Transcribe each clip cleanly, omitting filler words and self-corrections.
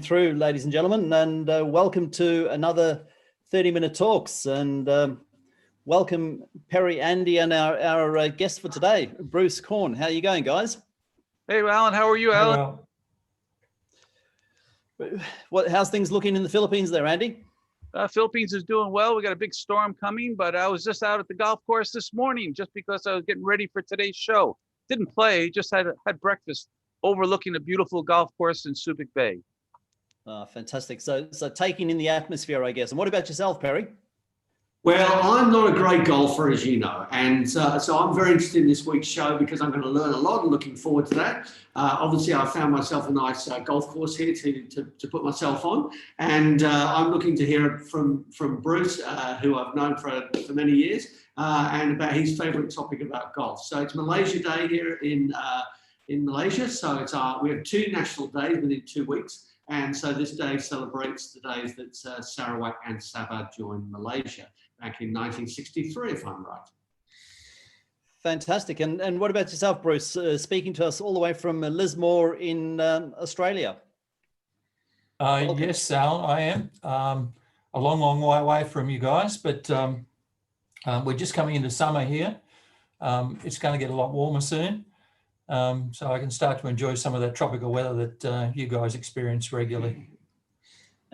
Through, ladies and gentlemen, and welcome to another 30-minute talks. And welcome Perry, Andy, and our guest for today, Bruce Korn. How are you going, guys? Hey, Alan. How are you, Alan? How's things looking in the Philippines there, Andy? Philippines is doing well. We got a big storm coming, but I was just out at the golf course this morning just because I was getting ready for today's show. Didn't play, just had breakfast overlooking a beautiful golf course in Subic Bay. Fantastic. So taking in the atmosphere, I guess. And what about yourself, Perry? Well, I'm not a great golfer, as you know, and so I'm very interested in this week's show because I'm going to learn a lot and looking forward to that. Obviously, I found myself a nice golf course here to put myself on, and I'm looking to hear from Bruce, who I've known for many years, and about his favourite topic about golf. So it's Malaysia Day here in Malaysia. So we have two national days within 2 weeks. And so this day celebrates the days that Sarawak and Sabah joined Malaysia back in 1963, if I'm right. Fantastic. And what about yourself, Bruce, speaking to us all the way from Lismore in Australia? Yes, Alan, I am. A long way away from you guys, but we're just coming into summer here. It's going to get a lot warmer soon. So I can start to enjoy some of that tropical weather that you guys experience regularly.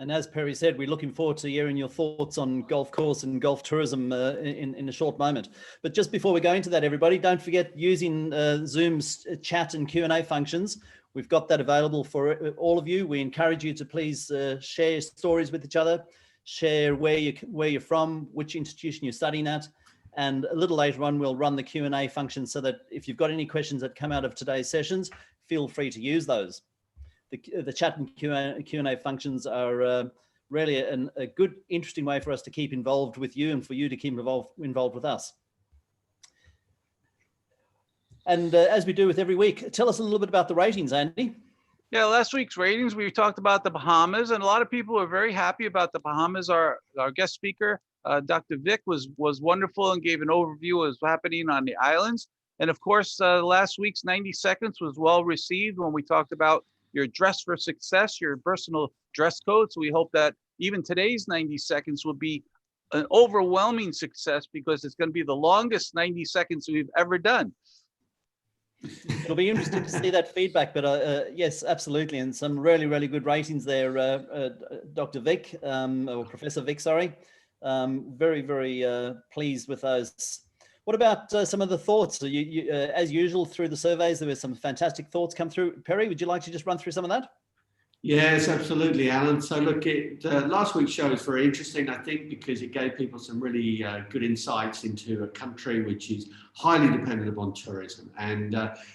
And as Perry said, we're looking forward to hearing your thoughts on golf course and golf tourism in a short moment. But just before we go into that, everybody, don't forget using Zoom's chat and Q&A functions. We've got that available for all of you. We encourage you to please share stories with each other, share where you're from, which institution you're studying at. And a little later on, we'll run the Q&A function so that if you've got any questions that come out of today's sessions, feel free to use those. The chat and Q&A functions are really a good, interesting way for us to keep involved with you and for you to keep involved with us. And as we do with every week, tell us a little bit about the ratings, Andy. Yeah, last week's ratings, we talked about the Bahamas, and a lot of people are very happy about the Bahamas. Our guest speaker, Dr. Vic was wonderful and gave an overview of what's happening on the islands. And of course, last week's 90 seconds was well received when we talked about your dress for success, your personal dress code. So we hope that even today's 90 seconds will be an overwhelming success because it's going to be the longest 90 seconds we've ever done. It'll be interesting to see that feedback, but yes, absolutely. And some really, really good ratings there, Dr. Vic, or Professor Vic, sorry. Very, very pleased with those. What about some of the thoughts? As usual, through the surveys, there were some fantastic thoughts come through. Perry, would you like to just run through some of that? Yes, absolutely, Alan. So look, last week's show is very interesting, I think, because it gave people some really good insights into a country which is highly dependent upon tourism. And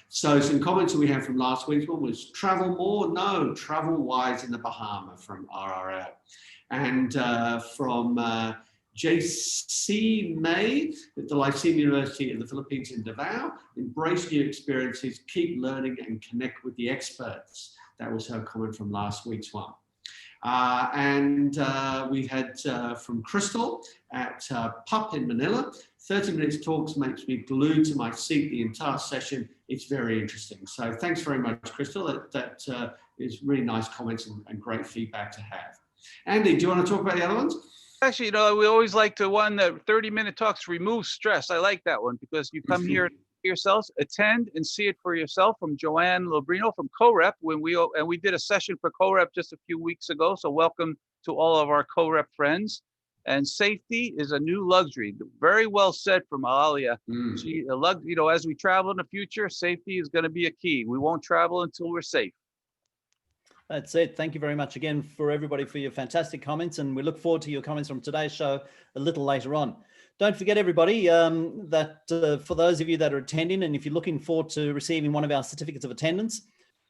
so some comments that we had from last week's one was travel more? No, travel wise in the Bahamas from RRL. And from JC May at the Lyceum University in the Philippines in Davao, embrace new experiences, keep learning and connect with the experts. That was her comment from last week's one. And we had from Crystal at PUP in Manila, 30 minutes talks makes me glued to my seat the entire session. It's very interesting. So thanks very much, Crystal. That is really nice comments and great feedback to have. Andy, do you want to talk about the other ones? Actually, you know, we always like to one that 30-minute talks remove stress. I like that one because you come here yourselves, attend and see it for yourself. From Joanne Lobrino from CoRep, when we did a session for CoRep just a few weeks ago. So welcome to all of our CoRep friends. And safety is a new luxury. Very well said from Alia. You know, as we travel in the future, safety is going to be a key. We won't travel until we're safe. That's it. Thank you very much again for everybody for your fantastic comments, and we look forward to your comments from today's show a little later on. Don't forget, everybody, that for those of you that are attending, and if you're looking forward to receiving one of our certificates of attendance,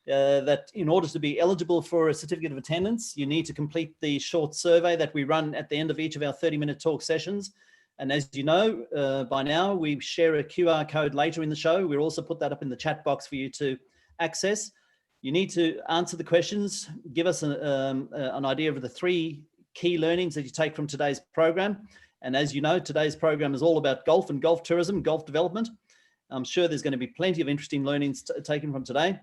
that in order to be eligible for a certificate of attendance, you need to complete the short survey that we run at the end of each of our 30-minute talk sessions. And as you know, by now, we share a QR code later in the show. We'll also put that up in the chat box for you to access. You need to answer the questions, give us an idea of the 3 key learnings that you take from today's program. And as you know, today's program is all about golf and golf tourism, golf development. I'm sure there's going to be plenty of interesting learnings taken from today.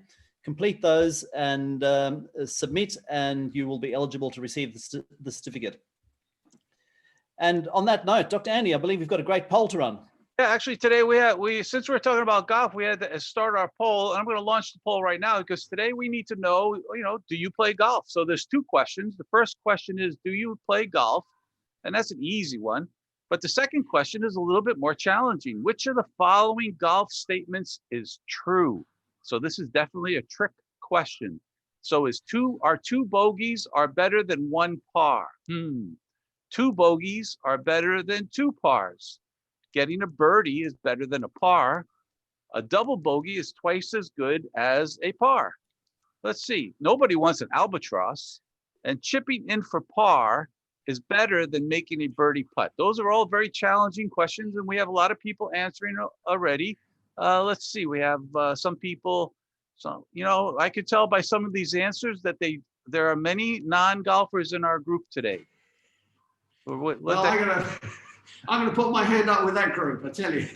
Complete those and submit, and you will be eligible to receive the certificate. And on that note, Dr. Andy, I believe we've got a great poll to run. Yeah, actually today since we're talking about golf, we had to start our poll, and I'm going to launch the poll right now because today we need to know, do you play golf? So there's two questions. The first question is, do you play golf? And that's an easy one. But the second question is a little bit more challenging. Which of the following golf statements is true? So this is definitely a trick question. So are two bogeys are better than one par? Two bogeys are better than two pars. Getting a birdie is better than a par. A double bogey is twice as good as a par. Let's see. Nobody wants an albatross, and chipping in for par is better than making a birdie putt. Those are all very challenging questions, and we have a lot of people answering already. Let's see. We have some people. So, I could tell by some of these answers that there are many non-golfers in our group today. I'm going to put my hand up with that group, I tell you.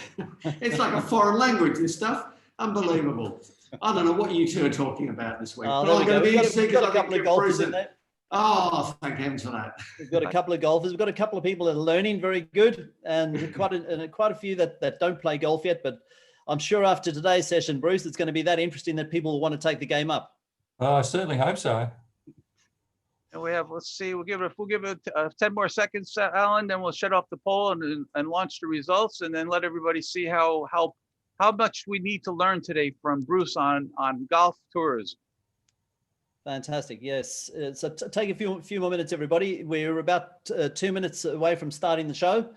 It's like a foreign language, this stuff. Unbelievable. I don't know what you two are talking about this week. But I'm going to be interested because I think golfers in there. Oh, thank heavens for that. We've got a couple of golfers. We've got a couple of people that are learning very good, and quite a few that don't play golf yet. But I'm sure after today's session, Bruce, it's going to be that interesting that people will want to take the game up. I certainly hope so. And we have, let's see, we'll give it 10 more seconds, Alan, then we'll shut off the poll and launch the results, and then let everybody see how much we need to learn today from Bruce on golf tourism. Fantastic. Yes. So take a few more minutes, everybody. We're about 2 minutes away from starting the show,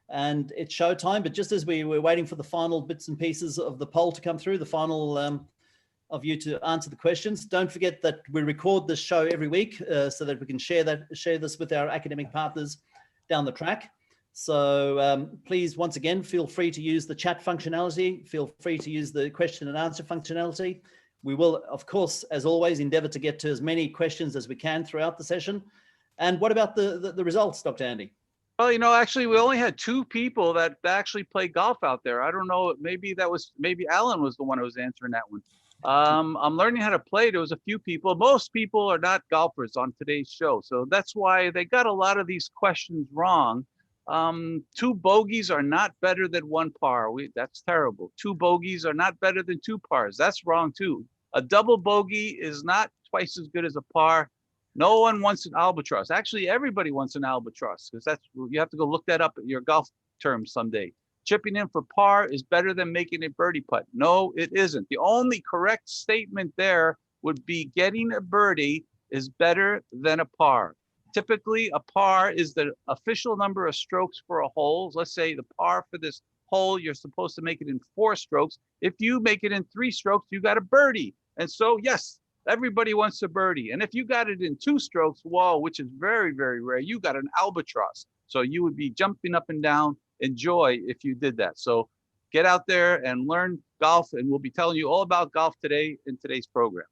and it's show time. But just as we were waiting for the final bits and pieces of the poll to come through, the final of you to answer the questions, don't forget that we record this show every week so that we can share this with our academic partners down the track. So please, once again, feel free to use the chat functionality. Feel free to use the question and answer functionality. We will, of course, as always, endeavor to get to as many questions as we can throughout the session. And what about the results, Dr. Andy? Well, actually, we only had two people that actually play golf out there. I don't know, maybe Alan was the one who was answering that one. I'm learning how to play. There was a few people. Most people are not golfers on today's show. So that's why they got a lot of these questions wrong. Two bogeys are not better than one par. That's terrible. Two bogeys are not better than two pars. That's wrong too. A double bogey is not twice as good as a par. No one wants an albatross. Actually, everybody wants an albatross because you have to go look that up at your golf terms someday. Chipping in for par is better than making a birdie putt. No, it isn't. The only correct statement there would be getting a birdie is better than a par. Typically, a par is the official number of strokes for a hole. Let's say the par for this hole, you're supposed to make it in 4 strokes. If you make it in 3 strokes, you got a birdie. And so, yes, everybody wants a birdie. And if you got it in 2 strokes, whoa, which is very, very rare, you got an albatross. So you would be jumping up and down. Enjoy if you did that. So get out there and learn golf, and we'll be telling you all about golf today in today's program.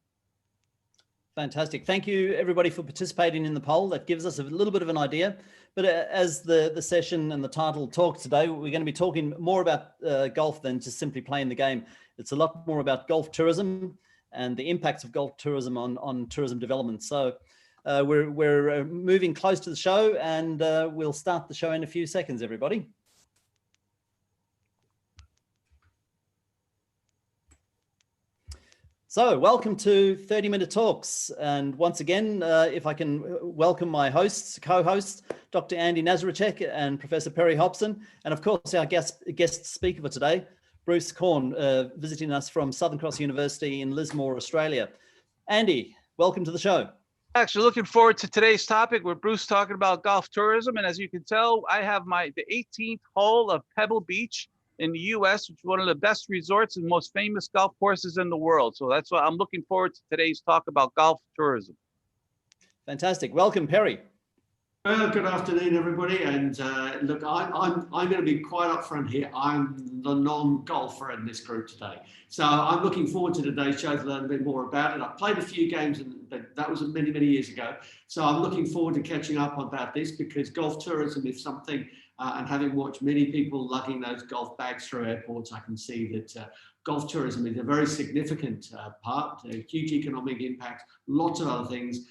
Fantastic. Thank you, everybody, for participating in the poll. That gives us a little bit of an idea. But as the session and the title talk today, we're going to be talking more about golf than just simply playing the game. It's a lot more about golf tourism and the impacts of golf tourism on tourism development. So we're moving close to the show, and we'll start the show in a few seconds, everybody. So welcome to 30-Minute Talks. And once again, if I can welcome my hosts, co-hosts, Dr. Andy Nazaracek and Professor Perry Hobson, and of course, our guest speaker for today, Bruce Korn, visiting us from Southern Cross University in Lismore, Australia. Andy, welcome to the show. Actually, looking forward to today's topic with Bruce talking about golf tourism. And as you can tell, I have the 18th hole of Pebble Beach in the U.S., which is one of the best resorts and most famous golf courses in the world. So that's why I'm looking forward to today's talk about golf tourism. Fantastic. Welcome, Perry. Well, good afternoon, everybody. And look, I'm going to be quite upfront here. I'm the non-golfer in this group today. So I'm looking forward to today's show to learn a bit more about it. I played a few games, but that was many, many years ago. So I'm looking forward to catching up about this because golf tourism is something And having watched many people lugging those golf bags through airports, I can see that golf tourism is a very significant part, a huge economic impact, lots of other things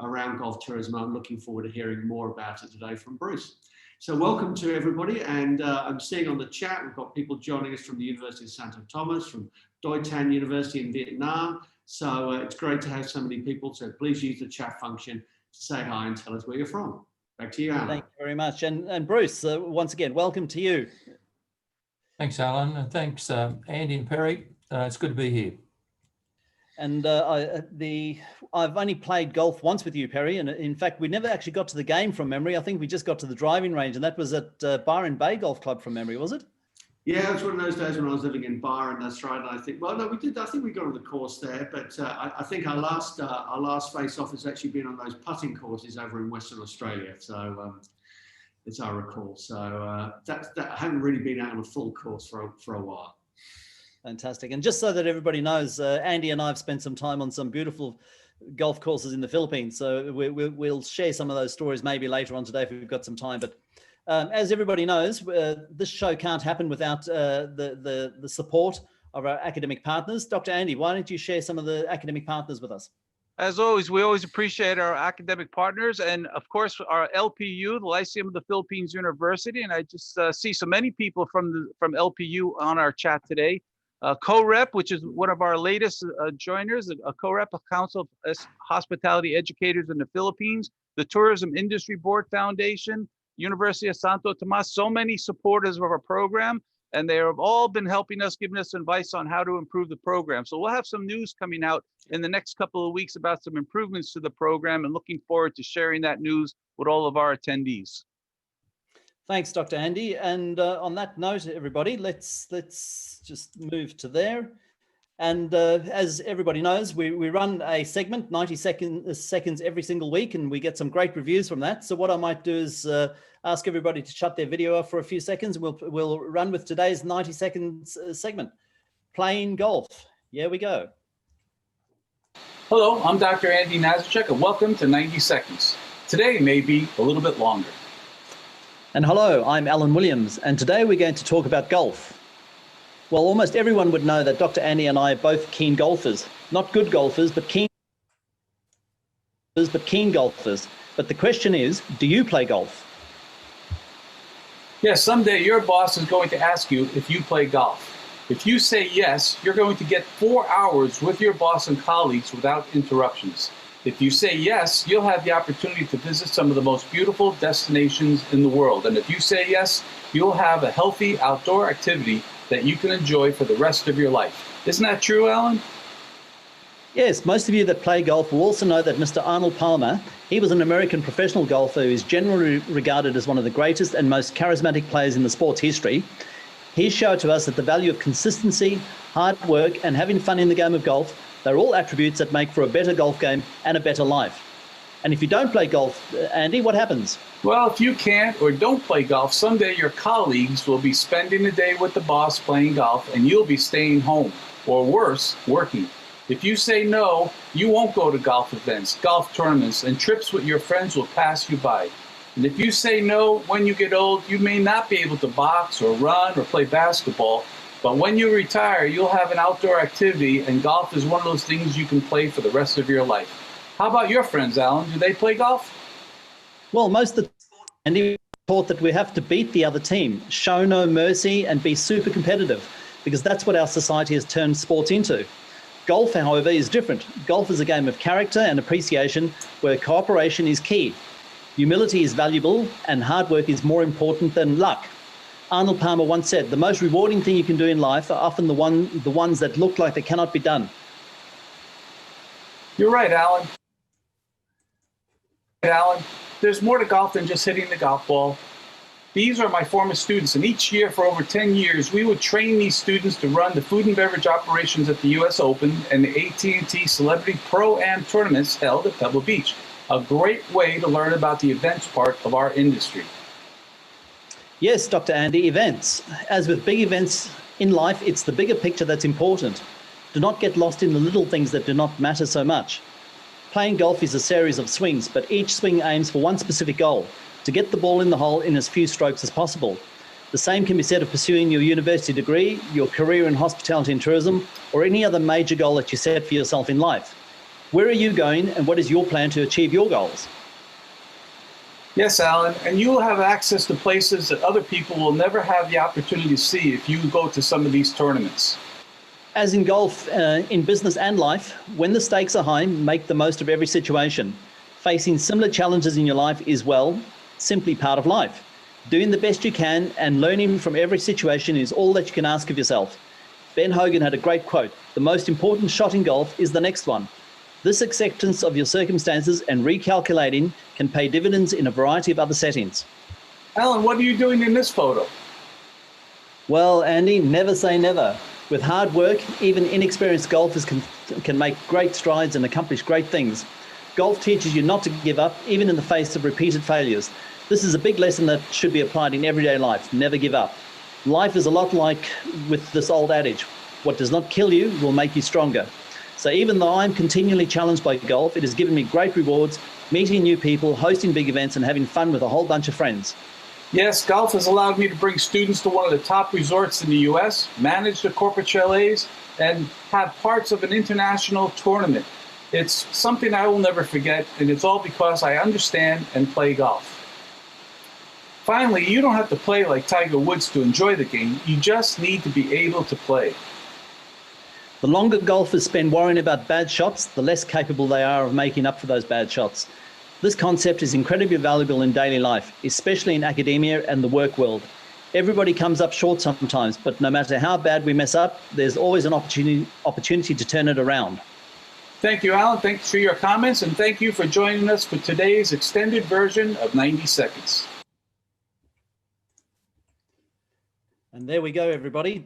around golf tourism. I'm looking forward to hearing more about it today from Bruce. So welcome to everybody, and I'm seeing on the chat, we've got people joining us from the University of Santo Thomas, from Doi Tan University in Vietnam. So it's great to have so many people, so please use the chat function to say hi and tell us where you're from. Back to you, Alan. Thank you very much. And Bruce, once again, welcome to you. Thanks, Alan, and thanks, Andy and Perry. It's good to be here. And I've only played golf once with you, Perry. And in fact, we never actually got to the game from memory. I think we just got to the driving range, and that was at Byron Bay Golf Club from memory, was it? Yeah, it was one of those days when I was living in Byron. That's right. And I think, well, no, we did. I think we got on the course there, but I think our last face-off has actually been on those putting courses over in Western Australia. So as I recall. So that I haven't really been out on a full course for a while. Fantastic. And just so that everybody knows, Andy and I have spent some time on some beautiful golf courses in the Philippines. So we'll share some of those stories maybe later on today if we've got some time. But as everybody knows, this show can't happen without the support of our academic partners. Dr. Andy, why don't you share some of the academic partners with us? As always, we always appreciate our academic partners and, of course, our LPU, the Lyceum of the Philippines University. And I just see so many people from LPU on our chat today. CoRep, which is one of our latest joiners, a CoRep, a Council of Hospitality Educators in the Philippines, the Tourism Industry Board Foundation, University of Santo Tomas, so many supporters of our program, and they have all been helping us, giving us advice on how to improve the program. So we'll have some news coming out in the next couple of weeks about some improvements to the program, and looking forward to sharing that news with all of our attendees. Thanks, Dr. Andy. And on that note, everybody, let's just move to there. And as everybody knows, we run a segment, 90 seconds every single week, and we get some great reviews from that. So what I might do is ask everybody to shut their video off for a few seconds. We'll run with today's 90 seconds segment, Playing Golf. Here we go. Hello, I'm Dr. Andy Nazarchuk, and welcome to 90 Seconds. Today may be a little bit longer. And hello, I'm Alan Williams, and today we're going to talk about golf. Well, almost everyone would know that Dr. Andy and I are both keen golfers. Not good golfers, but keen golfers. But the question is, do you play golf? Yes, someday your boss is going to ask you if you play golf. If you say yes, you're going to get 4 hours with your boss and colleagues without interruptions. If you say yes, you'll have the opportunity to visit some of the most beautiful destinations in the world. And if you say yes, you'll have a healthy outdoor activity that you can enjoy for the rest of your life. Isn't that true, Alan? Yes, most of you that play golf will also know that Mr. Arnold Palmer, he was an American professional golfer who is generally regarded as one of the greatest and most charismatic players in the sport's history. He showed to us that the value of consistency, hard work, and having fun in the game of golf, they're all attributes that make for a better golf game and a better life. And if you don't play golf, Andy, what happens? Well, if you can't or don't play golf, someday your colleagues will be spending the day with the boss playing golf, and you'll be staying home, or worse, working. If you say no, you won't go to golf events, golf tournaments, and trips with your friends will pass you by. And if you say no, when you get old, you may not be able to box or run or play basketball, but when you retire, you'll have an outdoor activity, and golf is one of those things you can play for the rest of your life. How about your friends, Alan? Do they play golf? Well, most of the time, Andy, taught that we have to beat the other team, show no mercy, and be super competitive, because that's what our society has turned sports into. Golf, however, is different. Golf is a game of character and appreciation where cooperation is key. Humility is valuable, and hard work is more important than luck. Arnold Palmer once said, the most rewarding thing you can do in life are often the ones that look like they cannot be done. You're right, Alan. There's more to golf than just hitting the golf ball. These are my former students, and each year for over 10 years, we would train these students to run the food and beverage operations at the US Open and the AT&T Celebrity Pro-Am tournaments held at Pebble Beach. A great way to learn about the events part of our industry. Yes, Dr. Andy, events. As with big events in life, it's the bigger picture that's important. Do not get lost in the little things that do not matter so much. Playing golf is a series of swings, but each swing aims for one specific goal, to get the ball in the hole in as few strokes as possible. The same can be said of pursuing your university degree, your career in hospitality and tourism, or any other major goal that you set for yourself in life. Where are you going, and what is your plan to achieve your goals? Yes, Alan, and you will have access to places that other people will never have the opportunity to see if you go to some of these tournaments. As in golf, in business and life, when the stakes are high, make the most of every situation. Facing similar challenges in your life is, well, simply part of life. Doing the best you can and learning from every situation is all that you can ask of yourself. Ben Hogan had a great quote: "The most important shot in golf is the next one." This acceptance of your circumstances and recalculating can pay dividends in a variety of other settings. Alan, what are you doing in this photo? Well, Andy, never say never. With hard work, even inexperienced golfers can make great strides and accomplish great things. Golf teaches you not to give up, even in the face of repeated failures. This is a big lesson that should be applied in everyday life. Never give up. Life is a lot like with this old adage: what does not kill you will make you stronger. So even though I'm continually challenged by golf, it has given me great rewards, meeting new people, hosting big events, and having fun with a whole bunch of friends. Yes, golf has allowed me to bring students to one of the top resorts in the U.S., manage the corporate chalets, and have parts of an international tournament. It's something I will never forget, and it's all because I understand and play golf. Finally, you don't have to play like Tiger Woods to enjoy the game. You just need to be able to play. The longer golfers spend worrying about bad shots, the less capable they are of making up for those bad shots. This concept is incredibly valuable in daily life, especially in academia and the work world. Everybody comes up short sometimes, but no matter how bad we mess up, there's always an opportunity to turn it around. Thank you, Alan. Thanks for your comments, and thank you for joining us for today's extended version of 90 Seconds. And there we go, everybody.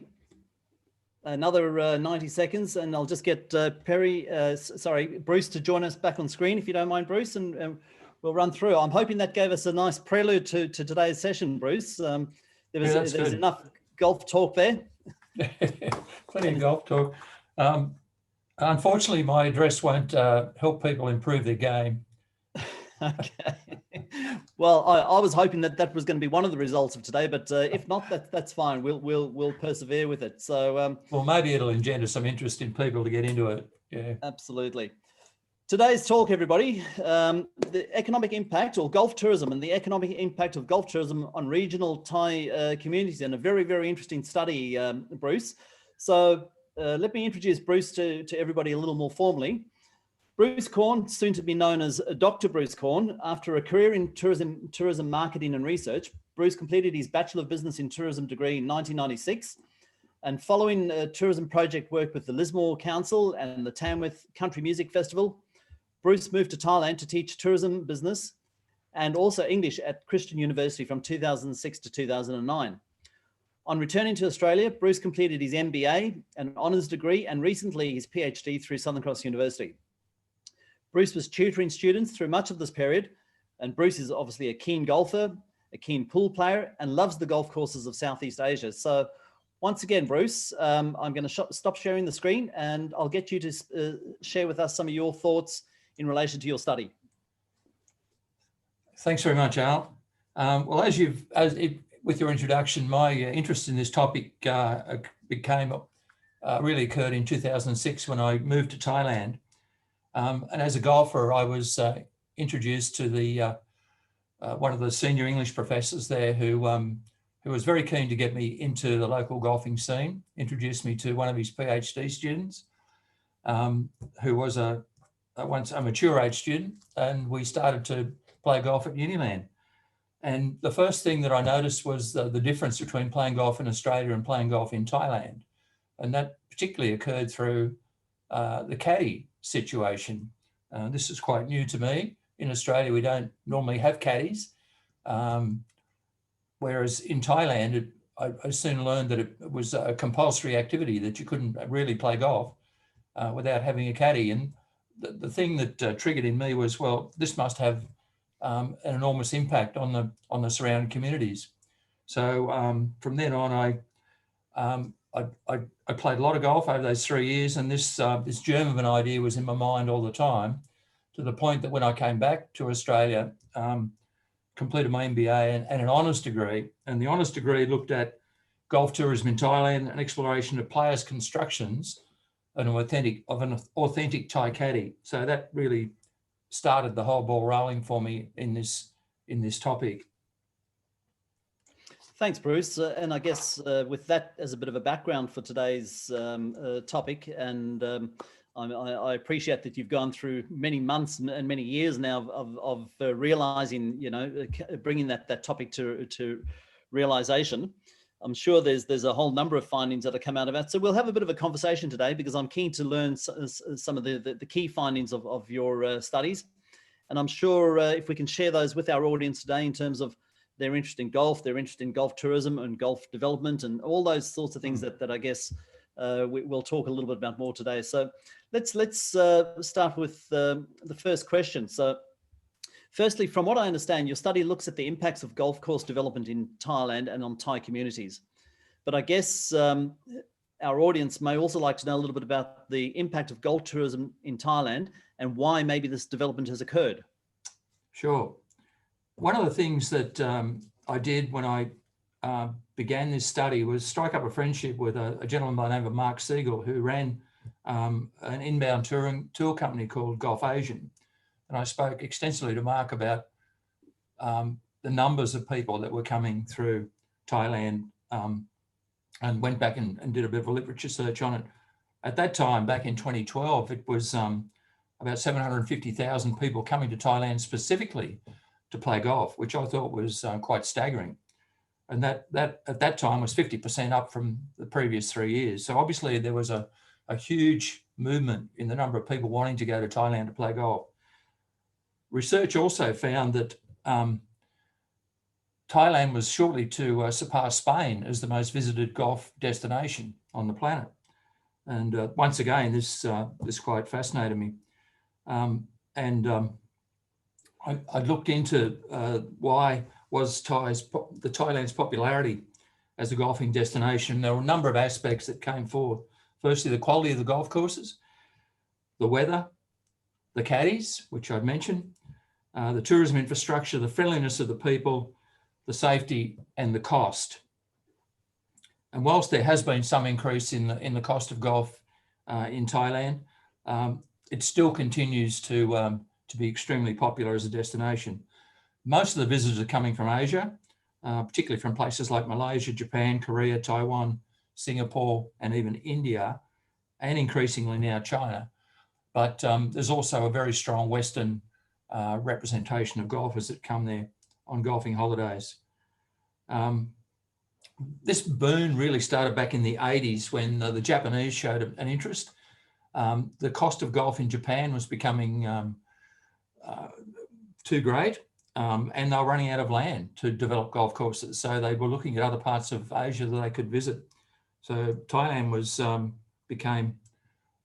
Another 90 seconds, and I'll just get Bruce to join us back on screen, if you don't mind, Bruce, and we'll run through. I'm hoping that gave us a nice prelude to today's session, Bruce. There's enough golf talk there. Plenty of golf talk. Unfortunately, my address won't help people improve their game. Okay. Well, I was hoping that was going to be one of the results of today, but if not, that's fine. We'll persevere with it. So, well, maybe it'll engender some interest in people to get into it. Yeah, absolutely. Today's talk, everybody, the economic impact or golf tourism and the economic impact of golf tourism on regional Thai communities, and a very, very interesting study, Bruce. So let me introduce Bruce to everybody a little more formally. Bruce Korn, soon to be known as Dr. Bruce Korn, after a career in tourism marketing and research, Bruce completed his Bachelor of Business in Tourism degree in 1996. And following tourism project work with the Lismore Council and the Tamworth Country Music Festival, Bruce moved to Thailand to teach tourism business and also English at Christian University from 2006 to 2009. On returning to Australia, Bruce completed his MBA, an honours degree, and recently his PhD through Southern Cross University. Bruce was tutoring students through much of this period, and Bruce is obviously a keen golfer, a keen pool player, and loves the golf courses of Southeast Asia. So once again, Bruce, I'm going to stop sharing the screen, and I'll get you to share with us some of your thoughts in relation to your study. Thanks very much, Al. Well, with your introduction, my interest in this topic really occurred in 2006 when I moved to Thailand. And as a golfer, I was introduced to the one of the senior English professors there who was very keen to get me into the local golfing scene, introduced me to one of his PhD students, who was once a mature age student, and we started to play golf at Uniland. And the first thing that I noticed was the difference between playing golf in Australia and playing golf in Thailand. And that particularly occurred through the caddy situation. This is quite new to me. In Australia, we don't normally have caddies. Whereas in Thailand, I soon learned that it was a compulsory activity, that you couldn't really play golf without having a caddy. And the thing that triggered in me was, well, this must have an enormous impact on the surrounding communities. So from then on, I played a lot of golf over those 3 years, and this germ of an idea was in my mind all the time to the point that when I came back to Australia, completed my MBA and an honours degree. And the honours degree looked at golf tourism in Thailand and exploration of players' constructions of an authentic Thai caddy. So that really started the whole ball rolling for me in this topic. Thanks, Bruce. And I guess with that as a bit of a background for today's topic, and I appreciate that you've gone through many months and many years now of realizing, bringing that topic to realization. I'm sure there's a whole number of findings that have come out of that. So we'll have a bit of a conversation today because I'm keen to learn some of the key findings of your studies. And I'm sure if we can share those with our audience today in terms of their interest in golf, their interest in golf tourism and golf development and all those sorts of things that I guess we'll talk a little bit about more today. So let's start with the first question. So firstly, from what I understand, your study looks at the impacts of golf course development in Thailand and on Thai communities. But I guess our audience may also like to know a little bit about the impact of golf tourism in Thailand and why maybe this development has occurred. Sure. One of the things that I did when I began this study was strike up a friendship with a gentleman by the name of Mark Siegel, who ran an inbound tour company called Golf Asian. And I spoke extensively to Mark about the numbers of people that were coming through Thailand and went back and did a bit of a literature search on it. At that time, back in 2012, it was about 750,000 people coming to Thailand specifically to play golf, which I thought was quite staggering. And that at that time was 50% up from the previous 3 years. So obviously there was a huge movement in the number of people wanting to go to Thailand to play golf. Research also found that Thailand was shortly to surpass Spain as the most visited golf destination on the planet. And once again, this quite fascinated me. I looked into why was Thailand's popularity as a golfing destination. There were a number of aspects that came forth. Firstly, the quality of the golf courses, the weather, the caddies, which I'd mentioned, the tourism infrastructure, the friendliness of the people, the safety, and the cost. And whilst there has been some increase in the cost of golf in Thailand, it still continues to be extremely popular as a destination. Most of the visitors are coming from Asia, particularly from places like Malaysia, Japan, Korea, Taiwan, Singapore, and even India, and increasingly now China. But there's also a very strong Western representation of golfers that come there on golfing holidays. This boom really started back in the 80s when the Japanese showed an interest. The cost of golf in Japan was becoming too great, and they were running out of land to develop golf courses. So they were looking at other parts of Asia that they could visit. So Thailand became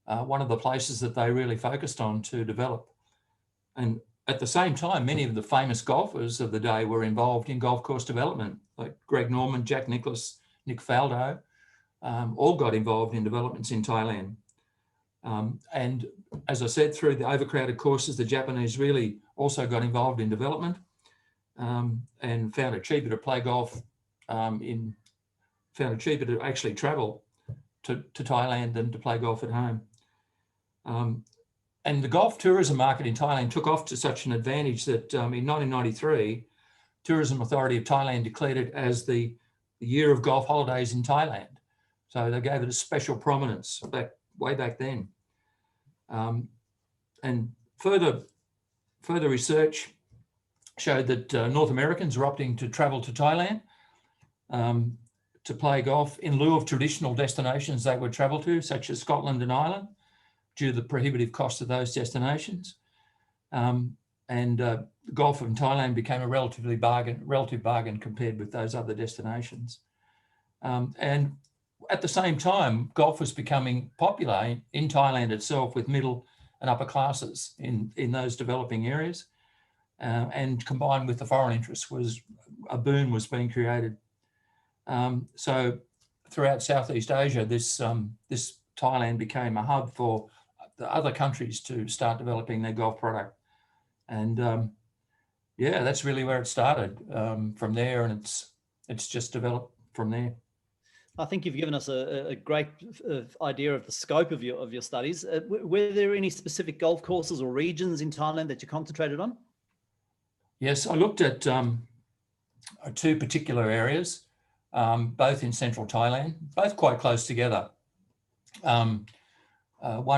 one of the places that they really focused on to develop. And at the same time, many of the famous golfers of the day were involved in golf course development, like Greg Norman, Jack Nicklaus, Nick Faldo, all got involved in developments in Thailand. And as I said, through the overcrowded courses, the Japanese really also got involved in development and found it cheaper to play golf, found it cheaper to actually travel to Thailand than to play golf at home. And the golf tourism market in Thailand took off to such an advantage that in 1993, Tourism Authority of Thailand declared it as the year of golf holidays in Thailand. So they gave it a special prominence way back then. And further research showed that North Americans are opting to travel to Thailand to play golf in lieu of traditional destinations they would travel to, such as Scotland and Ireland, due to the prohibitive cost of those destinations. Golf in Thailand became a relative bargain compared with those other destinations. And at the same time, golf was becoming popular in Thailand itself with middle and upper classes in those developing areas. And combined with the foreign interest, a boom was being created. So throughout Southeast Asia, this Thailand became a hub for the other countries to start developing their golf product. And yeah, that's really where it started from there, and it's just developed from there. I think you've given us a great idea of the scope of your studies. Were there any specific golf courses or regions in Thailand that you concentrated on? Yes, I looked at two particular areas, both in central Thailand, both quite close together. One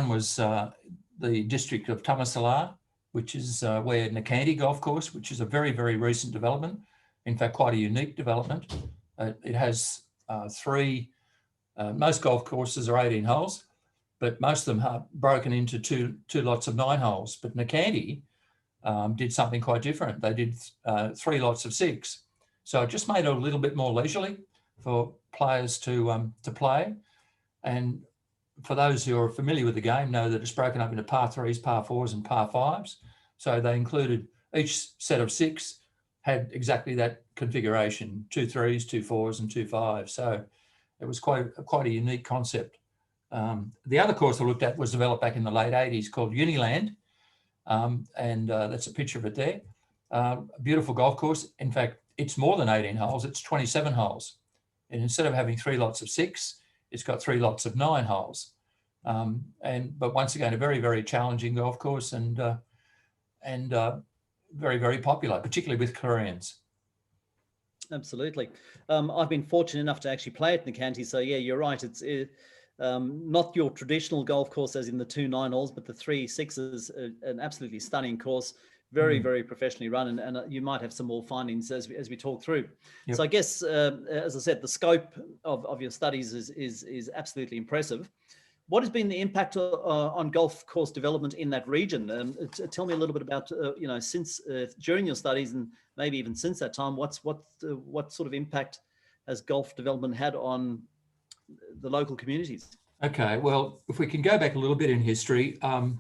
was the district of Thammasala, which is where Nakanti Golf Course, which is a very, very recent development, in fact, quite a unique development. It has most golf courses are 18 holes, but most of them are broken into two lots of 9 holes. But Nakanti did something quite different. They did 3 lots of 6. So it just made it a little bit more leisurely for players to play. And for those who are familiar with the game, know that it's broken up into par 3s, par 4s, and par 5s. So they included each set of 6 had exactly that configuration: 2 3s, 2 4s, and 2 5s. So it was quite a unique concept. The other course I looked at was developed back in the late 80s called Uniland. And that's a picture of it there. A beautiful golf course. In fact, it's more than 18 holes, it's 27 holes. And instead of having 3 lots of 6, it's got 3 lots of 9 holes. But once again, a very, very challenging golf course and very, very popular, particularly with Koreans. Absolutely. I've been fortunate enough to actually play at Nakanti. So yeah, you're right. It's not your traditional golf course as in the 2 9 holes, but the 3 6s, an absolutely stunning course, very, very professionally run. And you might have some more findings as we talk through. Yep. So I guess, as I said, the scope of your studies is absolutely impressive. What has been the impact on golf course development in that region? Tell me a little bit about, since during your studies and maybe even since that time, what sort of impact has golf development had on the local communities? Okay, well, if we can go back a little bit in history, back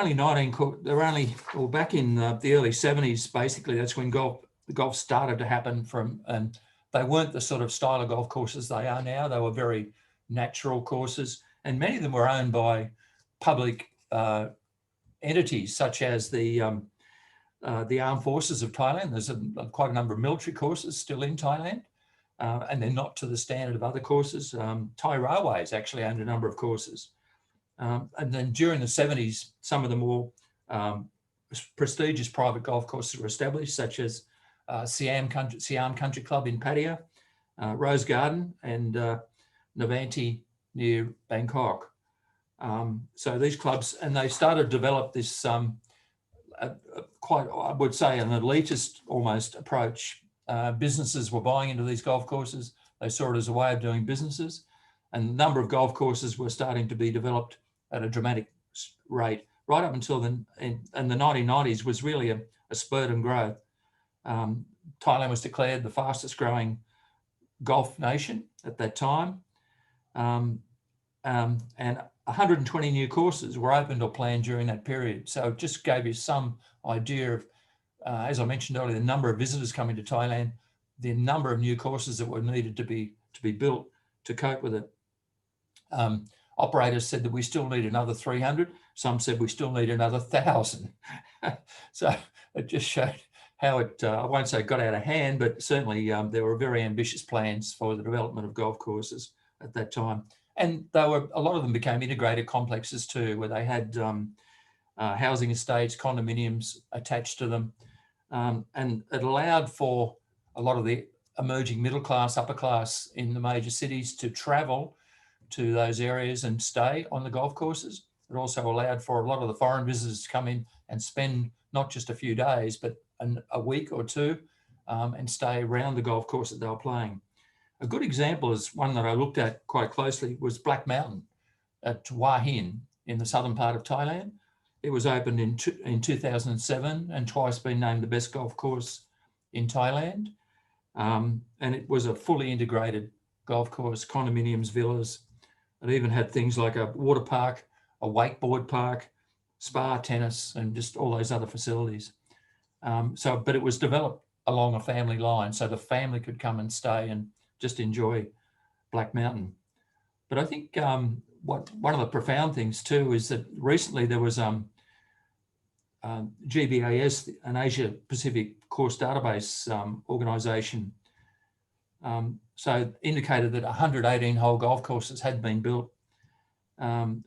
in the early 70s, basically, that's when the golf started to happen and they weren't the sort of style of golf courses they are now. They were very natural courses, and many of them were owned by public entities such as the Armed Forces of Thailand. There's quite a number of military courses still in Thailand, and they're not to the standard of other courses. Thai Railways actually owned a number of courses. And then during the 70s, some of the more prestigious private golf courses were established, such as Siam Country Club in Pattaya, Rose Garden, and Navanti near Bangkok. So these clubs, and they started to develop this quite, I would say, an elitist almost approach. Businesses were buying into these golf courses. They saw it as a way of doing businesses, and the number of golf courses were starting to be developed at a dramatic rate right up until the 1990s was really a spurt in growth. Thailand was declared the fastest growing golf nation at that time. And 120 new courses were opened or planned during that period. So it just gave you some idea of, as I mentioned earlier, the number of visitors coming to Thailand, the number of new courses that were needed to be built to cope with it. Operators said that we still need another 300. Some said we still need another 1,000. So it just showed how it, I won't say got out of hand, but certainly there were very ambitious plans for the development of golf courses at that time. And a lot of them became integrated complexes too, where they had housing estates, condominiums attached to them. And it allowed for a lot of the emerging middle class, upper class in the major cities to travel to those areas and stay on the golf courses. It also allowed for a lot of the foreign visitors to come in and spend not just a few days, but a week or two and stay around the golf course that they were playing. A good example is one that I looked at quite closely was Black Mountain at Hua Hin in the southern part of Thailand. It was opened in 2007 and twice been named the best golf course in Thailand. And it was a fully integrated golf course, condominiums, villas. It even had things like a water park, a wakeboard park, spa, tennis, and just all those other facilities. But it was developed along a family line, so the family could come and stay and just enjoy Black Mountain. But I think one of the profound things too is that recently there was a GBAS, an Asia Pacific course database organisation, so indicated that 118-hole golf courses had been built, or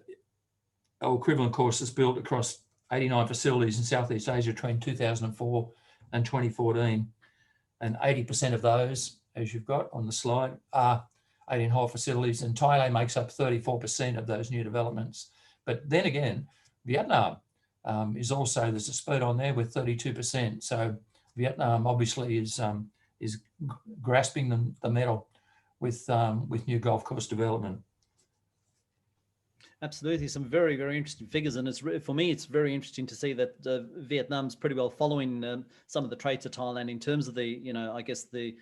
equivalent courses built across 89 facilities in Southeast Asia between 2004 and 2014. And 80% of those, as you've got on the slide, are 18-hole facilities, and Thailand makes up 34% of those new developments. But then again, Vietnam is also, there's a spurt on there with 32%. So Vietnam obviously is grasping the medal with new golf course development. Absolutely, some very, very interesting figures, and for me, it's very interesting to see that Vietnam's pretty well following some of the traits of Thailand in terms of the, I guess the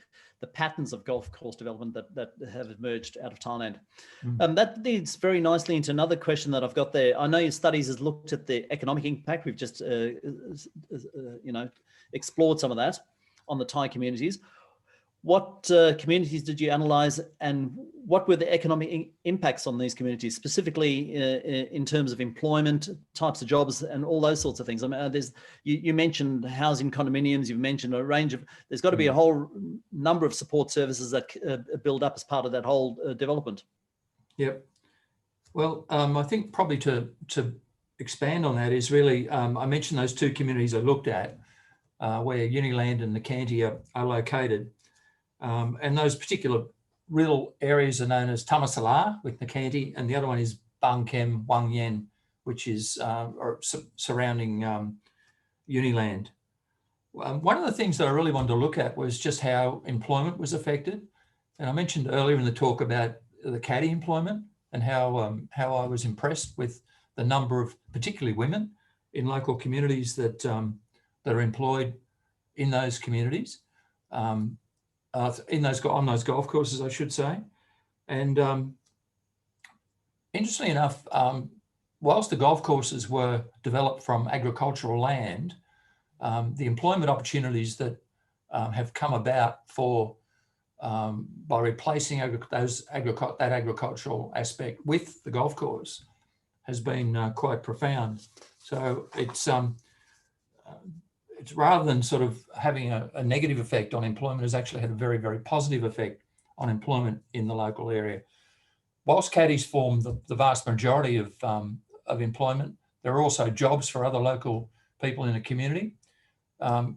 patterns of golf course development that have emerged out of Thailand. That leads very nicely into another question that I've got there. I know your studies has looked at the economic impact. We've just, explored some of that on the Thai communities. What communities did you analyze, and what were the economic impacts on these communities, specifically in terms of employment, types of jobs, and all those sorts of things? I mean, you mentioned housing condominiums, you've mentioned a range of, there's got to be a whole number of support services that build up as part of that whole development. Yep. Well, I think probably to expand on that is really, I mentioned those two communities I looked at, where Uniland and Nakanti are located. And those particular rural areas are known as Tamasalar with Nakanti, and the other one is Bang Kem Wang Yen, which is surrounding Uniland. One of the things that I really wanted to look at was just how employment was affected. And I mentioned earlier in the talk about the caddy employment and how I was impressed with the number of particularly women in local communities that are employed in those communities. On those golf courses, I should say. And interestingly enough, whilst the golf courses were developed from agricultural land, the employment opportunities that have come about by replacing that agricultural aspect with the golf course has been quite profound. So it's rather than sort of having a negative effect on employment, has actually had a very, very positive effect on employment in the local area. Whilst caddies form the vast majority of employment, there are also jobs for other local people in the community.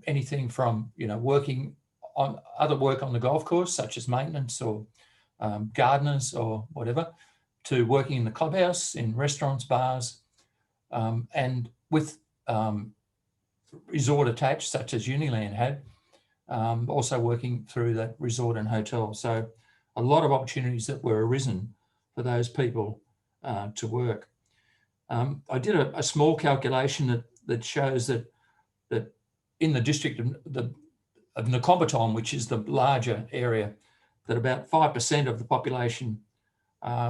Anything from working on other work on the golf course, such as maintenance or gardeners or whatever, to working in the clubhouse, in restaurants, bars, and with resort attached, such as Uniland had, also working through that resort and hotel. So a lot of opportunities that were arisen for those people to work. I did a small calculation that shows that in the district of Nakombaton, which is the larger area, that about 5% of the population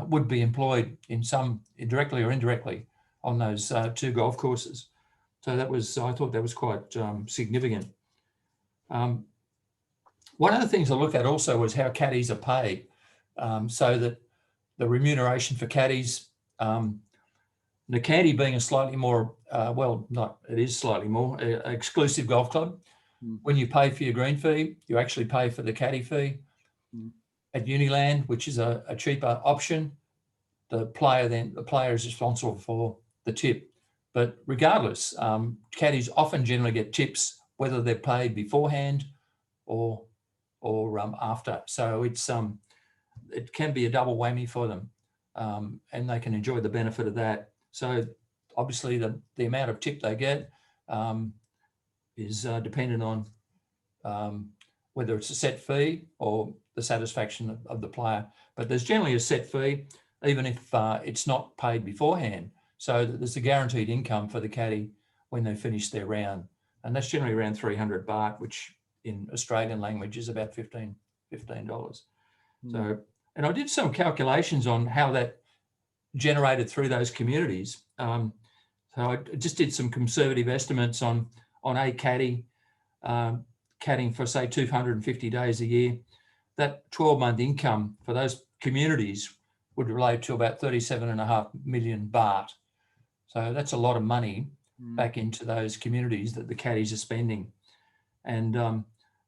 would be employed in some directly or indirectly on those two golf courses. So I thought that was quite significant. One of the things I looked at also was how caddies are paid. So that the remuneration for caddies, Nakanti being a slightly more, it is slightly more exclusive golf club. When you pay for your green fee, you actually pay for the caddy fee. At Uniland, which is a cheaper option, the player is responsible for the tip. But regardless, caddies often generally get tips, whether they're paid beforehand or after. So it can be a double whammy for them, and they can enjoy the benefit of that. So obviously the amount of tip they get is dependent on whether it's a set fee or the satisfaction of the player. But there's generally a set fee, even if it's not paid beforehand. So that there's a guaranteed income for the caddy when they finish their round. And that's generally around 300 baht, which in Australian language is about $15. So, and I did some calculations on how that generated through those communities. So I just did some conservative estimates on a caddy, caddying for say 250 days a year. That 12-month income for those communities would relate to about 37.5 million baht. So that's a lot of money back into those communities that the caddies are spending. And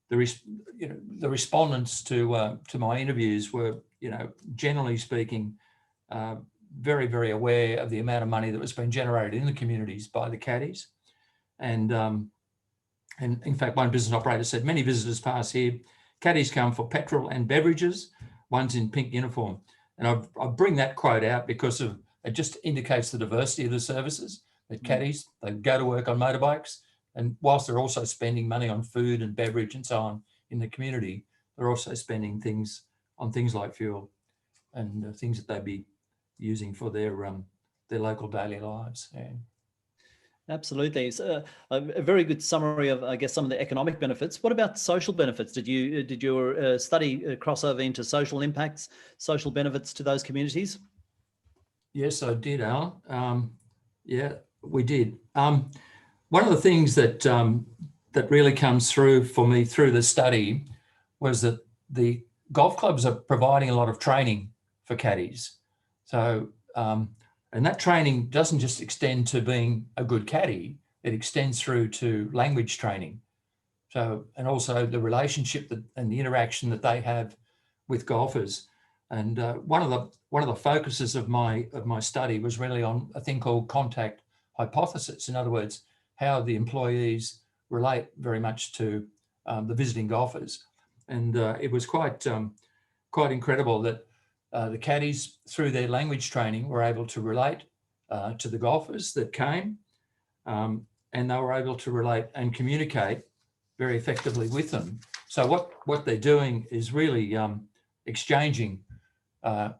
the respondents to my interviews were, generally speaking, very, very aware of the amount of money that was being generated in the communities by the caddies. And in fact, one business operator said, many visitors pass here. Caddies come for petrol and beverages, one's in pink uniform. And I bring that quote out because it just indicates the diversity of the services. That caddies, they go to work on motorbikes, and whilst they're also spending money on food and beverage and so on in the community, they're also spending things on things like fuel and things that they'd be using for their local daily lives. Yeah. Absolutely. So, a very good summary of, I guess, some of the economic benefits. What about social benefits? Did your study cross over into social impacts, social benefits to those communities? Yes, I did, Alan. Yeah, we did. One of the things that that really comes through for me through the study was that the golf clubs are providing a lot of training for caddies. So, and that training doesn't just extend to being a good caddy, it extends through to language training. So, and also the relationship and the interaction that they have with golfers. And one of the focuses of my study was really on a thing called contact hypothesis. In other words, how the employees relate very much to the visiting golfers. And it was quite incredible that the caddies, through their language training, were able to relate to the golfers that came, and they were able to relate and communicate very effectively with them. So what they're doing is really exchanging a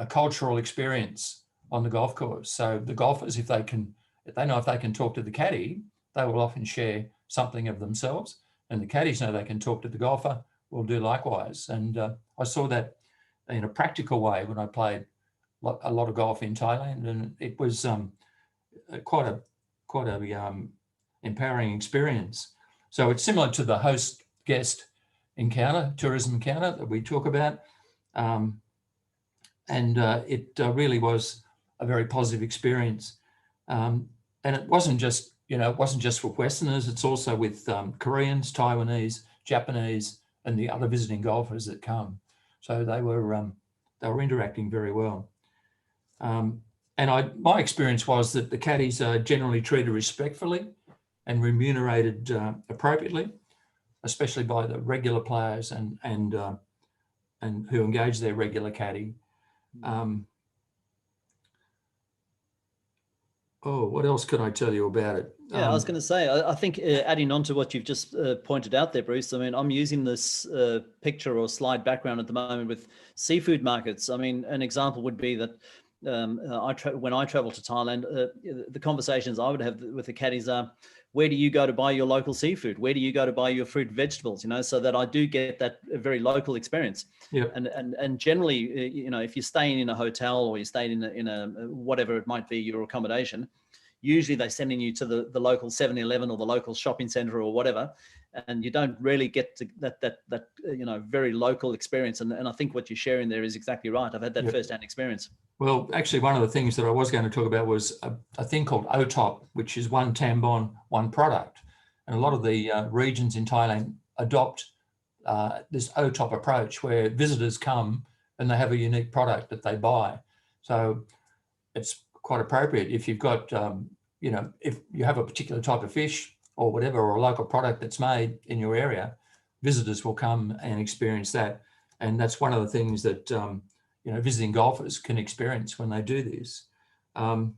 cultural experience on the golf course. So the golfers, if they know if they can talk to the caddy, they will often share something of themselves, and the caddies know they can talk to the golfer, will do likewise. And I saw that in a practical way when I played a lot of golf in Thailand, and it was quite a empowering experience. So it's similar to the host-guest encounter, tourism encounter that we talk about, and it really was a very positive experience. And it wasn't just for Westerners; it's also with Koreans, Taiwanese, Japanese, and the other visiting golfers that come. So they were interacting very well. And my experience was that the caddies are generally treated respectfully and remunerated appropriately, especially by the regular players and who engage their regular caddy. What else could I tell you about it? Yeah, I was going to say, I think adding on to what you've just pointed out there, Bruce, I mean, I'm using this picture or slide background at the moment with seafood markets. I mean, an example would be that when I travel to Thailand, the conversations I would have with the caddies are, where do you go to buy your local seafood? Where do you go to buy your fruit and vegetables? So that I do get that very local experience. Yeah. And generally, if you're staying in a hotel or you're staying in a whatever it might be, your accommodation, usually they're sending you to the local 7-Eleven or the local shopping center or whatever, and you don't really get to that very local experience. And I think what you're sharing there is exactly right. I've had that firsthand experience. Well, actually, one of the things that I was going to talk about was a thing called OTOP, which is one Tambon, one product. And a lot of the regions in Thailand adopt this OTOP approach where visitors come and they have a unique product that they buy. So it's quite appropriate if you've got, if you have a particular type of fish or whatever, or a local product that's made in your area, visitors will come and experience that. And that's one of the things that, visiting golfers can experience when they do this. So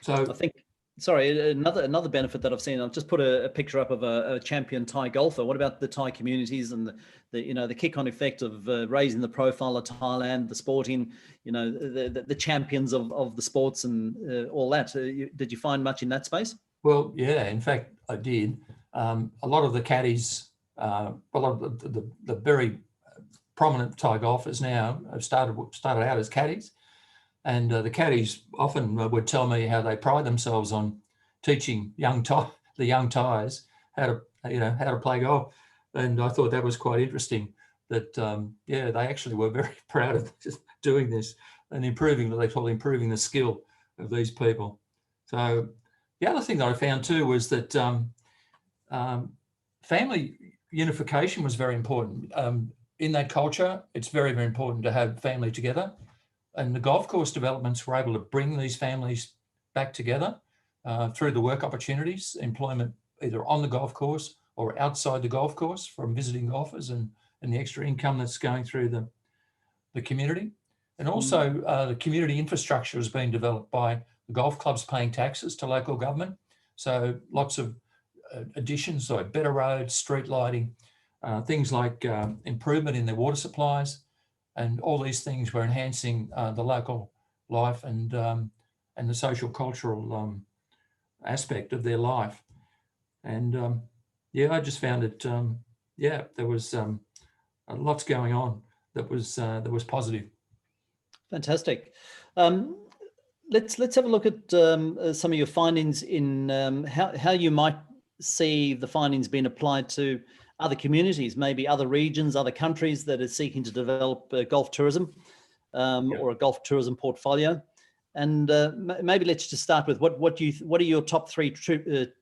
I think, sorry, another benefit that I've seen, I've just put a picture up of a champion Thai golfer. What about the Thai communities and the kick-on effect of raising the profile of Thailand, the sporting, the champions of the sports and all that? Did you find much in that space? Well, yeah, in fact, I did. A lot of the caddies, a lot of the very prominent Thai golfers now have started out as caddies, and the caddies often would tell me how they pride themselves on teaching the young Thais how to play golf, and I thought that was quite interesting. That they actually were very proud of just doing this and improving what they call improving the skill of these people. So the other thing that I found too was that family unification was very important. In that culture, it's very, very important to have family together. And the golf course developments were able to bring these families back together through the work opportunities, employment either on the golf course or outside the golf course from visiting golfers, and the extra income that's going through the community. And also the community infrastructure has been developed by the golf clubs paying taxes to local government. So lots of additions like better roads, street lighting, things like improvement in their water supplies, and all these things were enhancing the local life and the social cultural aspect of their life. And yeah, I just found it. Yeah, there was lots going on that was positive. Fantastic. Let's have a look at some of your findings in how you might see the findings being applied to other communities, maybe other regions, other countries that are seeking to develop golf tourism or a golf tourism portfolio. And maybe let's just start with what are your top three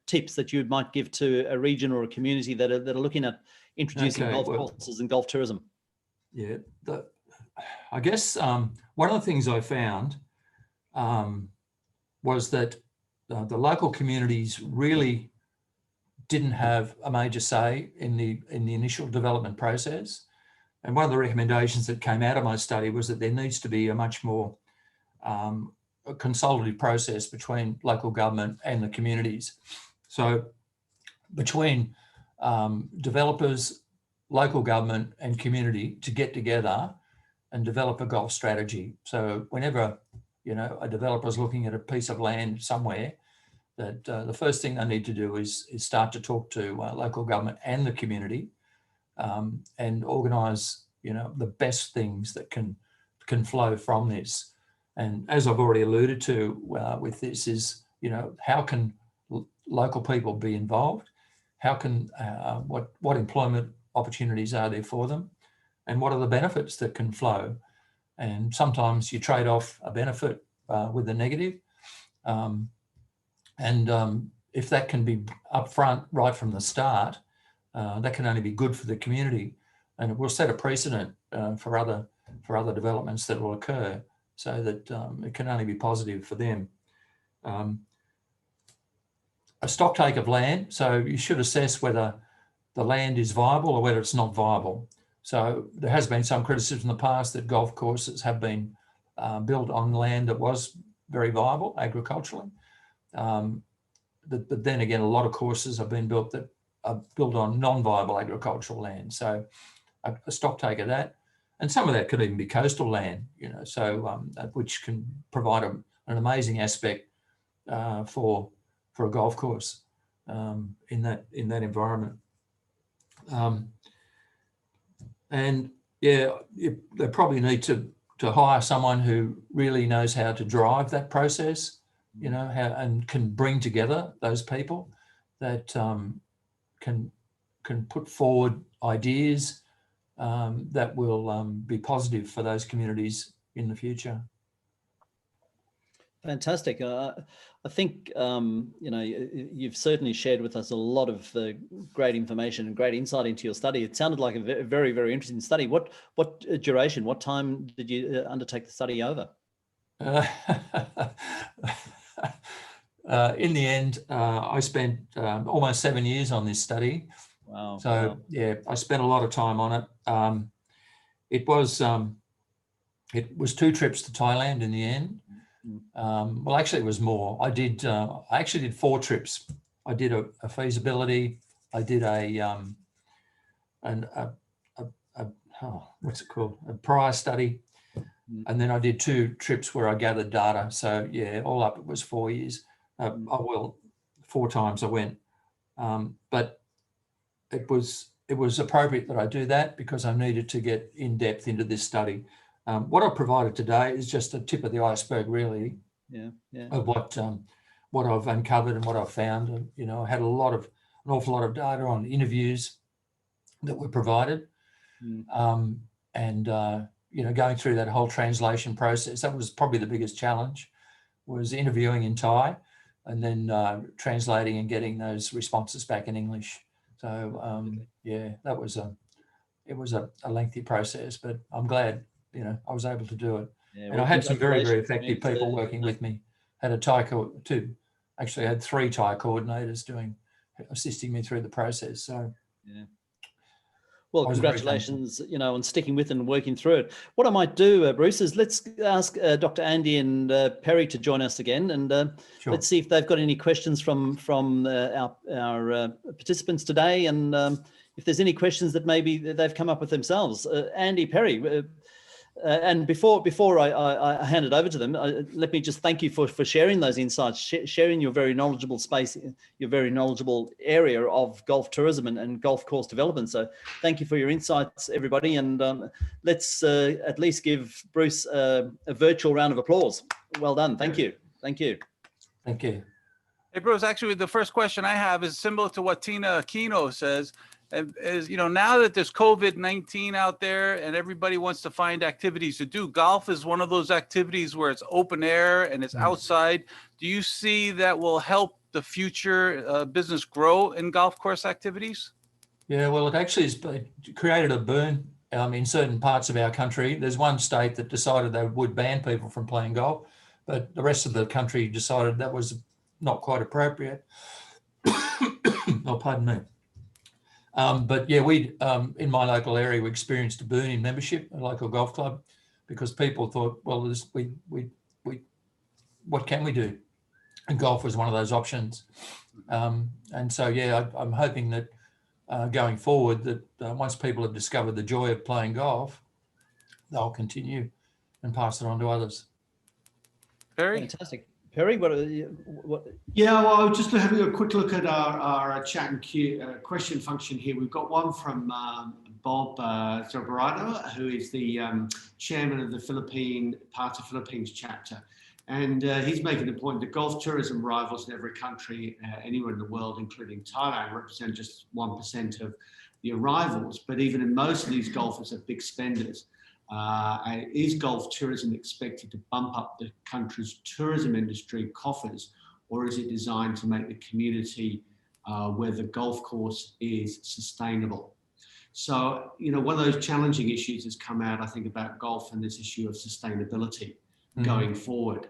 tips that you might give to a region or a community that are looking at introducing golf courses and golf tourism? Yeah, I guess one of the things I found was that the local communities really didn't have a major say in the initial development process. And one of the recommendations that came out of my study was that there needs to be a much more a consultative process between local government and the communities. So between developers, local government and community to get together and develop a golf strategy. So whenever, you know, a developer is looking at a piece of land somewhere, that the first thing they need to do is start to talk to local government and the community and organise, you know, the best things that can flow from this. And as I've already alluded to with this is, you know, how can local people be involved? How can, what employment opportunities are there for them? And what are the benefits that can flow? And sometimes you trade off a benefit with a negative. If that can be upfront right from the start, that can only be good for the community, and it will set a precedent for other developments that will occur, so that it can only be positive for them. A stock take of land, so you should assess whether the land is viable or whether it's not viable. So there has been some criticism in the past that golf courses have been built on land that was very viable agriculturally. But then again, a lot of courses have been built that are built on non-viable agricultural land. So a stock take of that, and some of that could even be coastal land, you know, so which can provide an amazing aspect for a golf course in that environment. And yeah, they probably need to hire someone who really knows how to drive that process, you know, and can bring together those people that can put forward ideas that will be positive for those communities in the future. Fantastic. I think, you know, you've certainly shared with us a lot of great information and great insight into your study. It sounded like a very, very interesting study. What duration, what time did you undertake the study over? In the end, I spent almost 7 years on this study. Wow. So wow. yeah, I spent a lot of time on it. It was 2 trips to Thailand in the end. Well, actually, it was more. I actually did 4 trips. I did a feasibility. I did what's it called? A prior study. And then I did 2 trips where I gathered data. So yeah, all up it was 4 years. 4 times I went. But it was appropriate that I do that because I needed to get in depth into this study. What I've provided today is just a tip of the iceberg, really, of what I've uncovered and what I've found. And, you know, I had an awful lot of data on interviews that were provided, and you know, going through that whole translation process, that was probably the biggest challenge, was interviewing in Thai and then translating and getting those responses back in English. So yeah, that was it was a lengthy process, but I'm glad, you know, I was able to do it. Yeah, And well, I had some very, very congratulations, effective people working with me. Had a Thai actually had 3 Thai coordinators assisting me through the process. So yeah. Well, I was very thankful. congratulations, you know, on sticking with and working through it. What I might do, Bruce, is let's ask Dr. Andy and Perry to join us again, and Sure. let's see if they've got any questions from our participants today, and if there's any questions that maybe they've come up with themselves. Andy, Perry, and before I hand it over to them, let me just thank you for sharing those insights, sharing your very knowledgeable space, your very knowledgeable area of golf tourism and golf course development. So thank you for your insights, everybody. And let's at least give Bruce a virtual round of applause. Well done. Thank you. Thank you. Thank you. Hey, Bruce, actually, the first question I have is similar to what Tina Aquino says. Is, you know, now that there's COVID-19 out there and everybody wants to find activities to do, golf is one of those activities where it's open air and it's outside. Do you see that will help the future business grow in golf course activities? Yeah, well, it actually has created a boom in certain parts of our country. There's one state that decided they would ban people from playing golf, but the rest of the country decided that was not quite appropriate. Oh, pardon me. But yeah, we in my local area, we experienced a boom in membership at a local golf club because people thought, well, what can we do? And golf was one of those options. And so, yeah, I'm hoping that going forward, that once people have discovered the joy of playing golf, they'll continue and pass it on to others. Perry? Fantastic. Perry, what? Yeah, well, I was just having a quick look at our chat and question function here. We've got one from Bob Zobarado, who is the chairman of the Philippines chapter. And he's making the point that golf tourism rivals in every country, anywhere in the world, including Thailand, represent just 1% of the arrivals. But even in most of these golfers are big spenders. Is golf tourism expected to bump up the country's tourism industry coffers, or is it designed to make the community where the golf course is sustainable? So, you know, one of those challenging issues has come out, I think, about golf and this issue of sustainability going forward.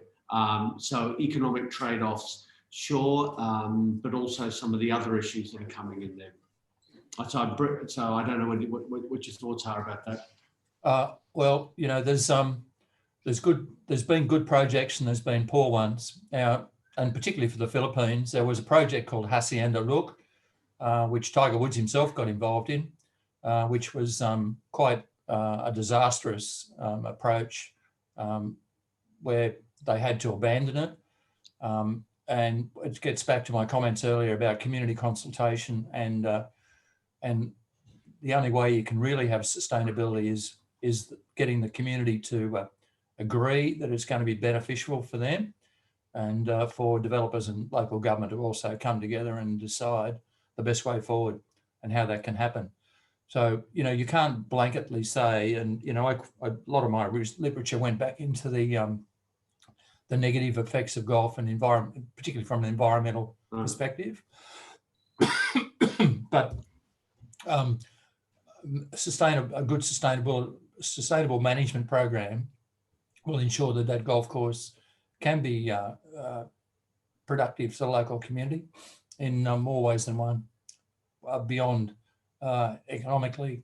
So economic trade-offs, sure, but also some of the other issues that are coming in there. So I don't know what your thoughts are about that. Well, you know, there's been good projects and there's been poor ones. Now, and particularly for the Philippines, there was a project called Hacienda Look, which Tiger Woods himself got involved in, which was quite a disastrous approach, where they had to abandon it. And it gets back to my comments earlier about community consultation, and the only way you can really have sustainability is getting the community to agree that it's going to be beneficial for them, and for developers and local government to also come together and decide the best way forward and how that can happen. So, you know, you can't blanketly say, and, you know, a lot of my literature went back into the negative effects of golf and environment, particularly from an environmental perspective. But a good sustainable management program will ensure that golf course can be productive to the local community in more ways than one, beyond economically,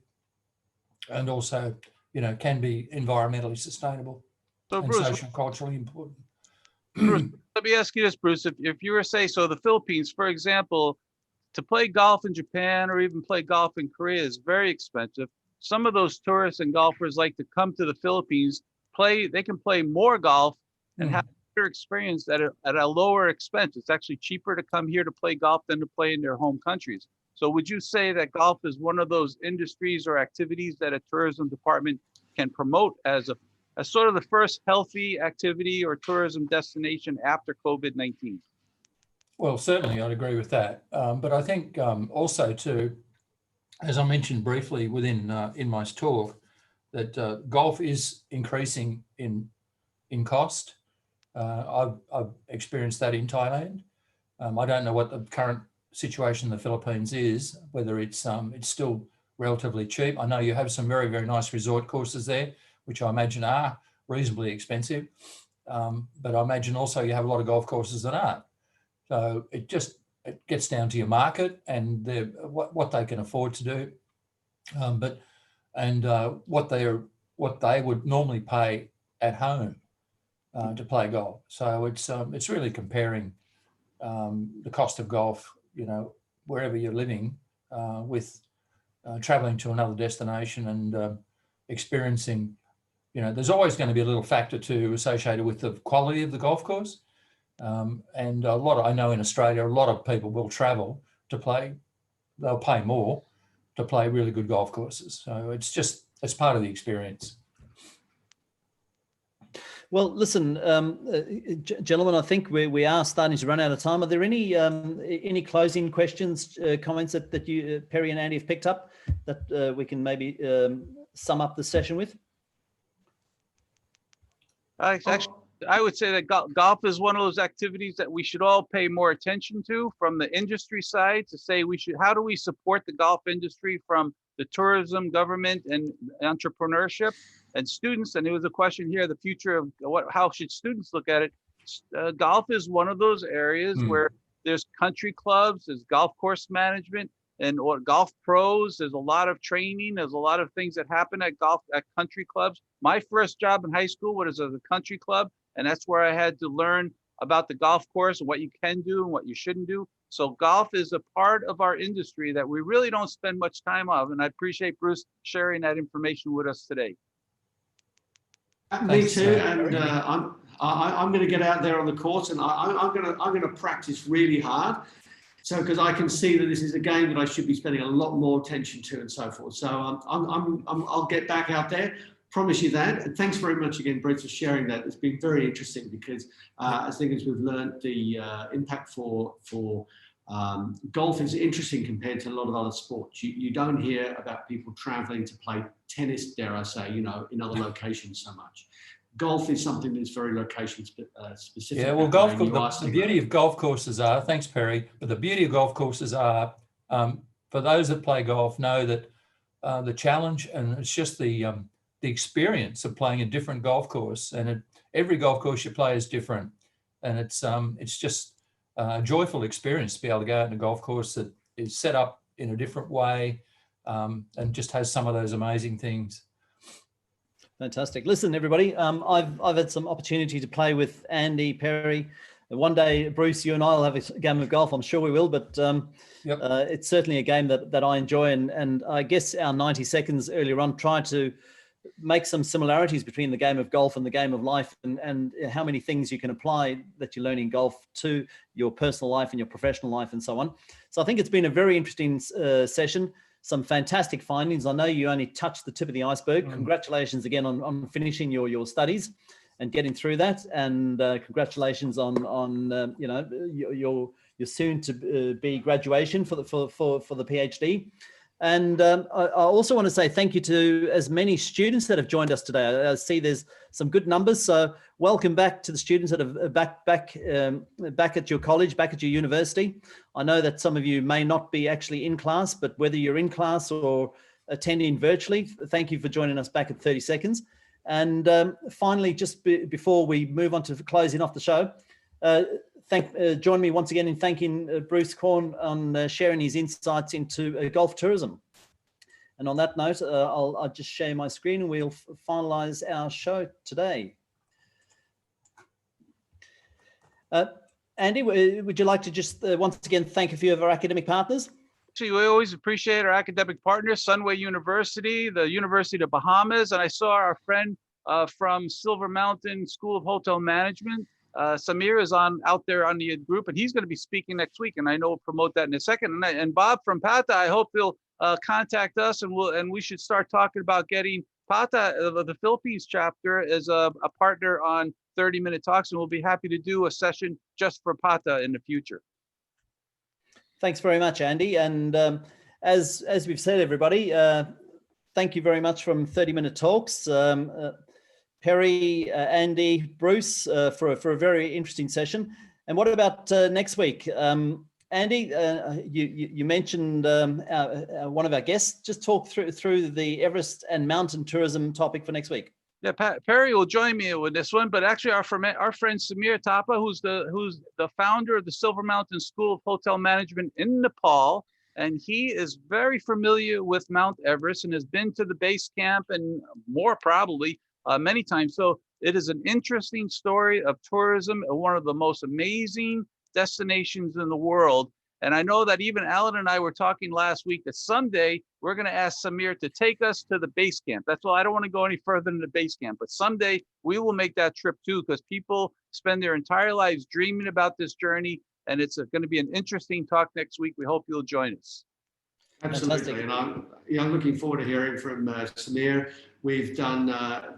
and also, you know, can be environmentally sustainable, so, and Bruce, social and culturally important. Bruce, let me ask you this, Bruce. If you were to say, so the Philippines, for example, to play golf in Japan or even play golf in Korea is very expensive. Some of those tourists and golfers like to come to the Philippines, they can play more golf and have a better experience at a lower expense. It's actually cheaper to come here to play golf than to play in their home countries. So would you say that golf is one of those industries or activities that a tourism department can promote as sort of the first healthy activity or tourism destination after COVID-19? Well, certainly I'd agree with that. But I think also too, as I mentioned briefly in my talk, that golf is increasing in cost. I've experienced that in Thailand. I don't know what the current situation in the Philippines is, whether it's still relatively cheap. I know you have some very, very nice resort courses there, which I imagine are reasonably expensive. But I imagine also you have a lot of golf courses that aren't. So it gets down to your market and what they can afford to do, what they would normally pay at home to play golf. So it's really comparing the cost of golf, wherever you're living, with traveling to another destination and experiencing. There's always going to be a little factor too associated with the quality of the golf course. And I know in Australia, a lot of people will travel to play. They'll pay more to play really good golf courses. So it's part of the experience. Well, listen, gentlemen, I think we are starting to run out of time. Are there any closing questions, comments that you, Perry and Andy, have picked up that we can maybe sum up the session with? Actually, I would say that golf is one of those activities that we should all pay more attention to from the industry side, to say how do we support the golf industry from the tourism, government, and entrepreneurship and students. And there was a question here, the future of how should students look at it? Golf is one of those areas where there's country clubs, there's golf course management, and golf pros. There's a lot of training. There's a lot of things that happen at country clubs. My first job in high school was at a country club, and that's where I had to learn about the golf course and what you can do and what you shouldn't do. So golf is a part of our industry that we really don't spend much time on. And I appreciate Bruce sharing that information with us today. Me too, and I'm going to get out there on the course, and I'm going to practice really hard. So, because I can see that this is a game that I should be spending a lot more attention to, and so forth. So, I'll get back out there. Promise you that. And thanks very much again, Bruce, for sharing that. It's been very interesting because I think as we've learned, the impact for golf is interesting compared to a lot of other sports. You don't hear about people traveling to play tennis, dare I say, in other locations so much. Golf is something that's very location specific. Yeah, well, the beauty of golf courses are, thanks, Perry, but the beauty of golf courses are, for those that play golf know that the challenge, and it's just the experience of playing a different golf course, and every golf course you play is different, and it's just a joyful experience to be able to go out in a golf course that is set up in a different way, and just has some of those amazing things. Fantastic. Listen, everybody, I've had some opportunity to play with Andy, Perry. One day, Bruce, you and I will have a game of golf. I'm sure we will, but it's certainly a game that I enjoy. And I guess our 90 seconds earlier on tried to make some similarities between the game of golf and the game of life, and how many things you can apply that you learn in golf to your personal life and your professional life and so on. So I think it's been a very interesting session. Some fantastic findings. I know you only touched the tip of the iceberg. Congratulations again on finishing your studies and getting through that. And congratulations on your soon to be graduation for the PhD. And I also want to say thank you to as many students that have joined us today. I see there's some good numbers. So welcome back to the students that are back at your college, back at your university. I know that some of you may not be actually in class, but whether you're in class or attending virtually, thank you for joining us back at 30 seconds. And finally, just before we move on to closing off the show, join me once again in thanking Bruce Korn on sharing his insights into golf tourism. And on that note, I'll just share my screen and we'll finalize our show today. Andy, would you like to just once again thank a few of our academic partners? Actually, we always appreciate our academic partners, Sunway University, the University of the Bahamas, and I saw our friend from Silver Mountain School of Hotel Management. Samir is out there on the group, and he's going to be speaking next week, and I know we'll promote that in a second. And Bob from PATA, I hope he'll contact us, and we should start talking about getting PATA, the Philippines chapter, as a partner on 30-minute talks, and we'll be happy to do a session just for PATA in the future. Thanks very much, Andy. And as we've said, everybody, thank you very much from 30-minute talks. Perry, Andy, Bruce, for a very interesting session. And what about next week? Andy, you mentioned one of our guests. Just talk through the Everest and mountain tourism topic for next week. Yeah, Perry will join me with this one, but actually our friend Samir Thapa, who's the founder of the Silver Mountain School of Hotel Management in Nepal, and he is very familiar with Mount Everest and has been to the base camp and more probably many times. So it is an interesting story of tourism, one of the most amazing destinations in the world. And I know that even Alan and I were talking last week that someday we're going to ask Samir to take us to the base camp. That's why I don't want to go any further than the base camp, but someday we will make that trip too, because people spend their entire lives dreaming about this journey. And it's going to be an interesting talk next week. We hope you'll join us. Absolutely. Fantastic. And I'm looking forward to hearing from Samir. We've done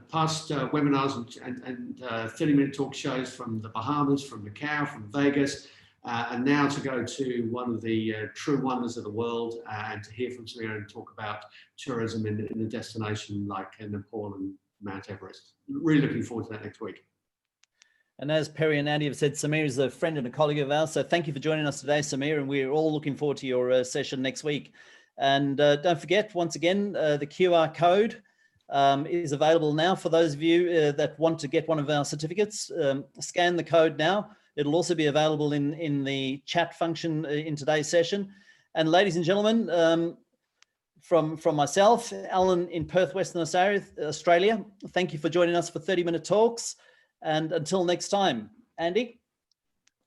past webinars and 30-minute talk shows from the Bahamas, from Macau, from Vegas, and now to go to one of the true wonders of the world and to hear from Samir and talk about tourism in a destination like Nepal and Mount Everest. Really looking forward to that next week. And as Perry and Andy have said, Samir is a friend and a colleague of ours. So thank you for joining us today, Samir. And we're all looking forward to your session next week. And don't forget, once again, the QR code is available now for those of you that want to get one of our certificates. Scan the code now. It'll also be available in the chat function in today's session. And ladies and gentlemen, from myself, Alan in Perth, Western Australia, thank you for joining us for 30-minute talks. And until next time, Andy.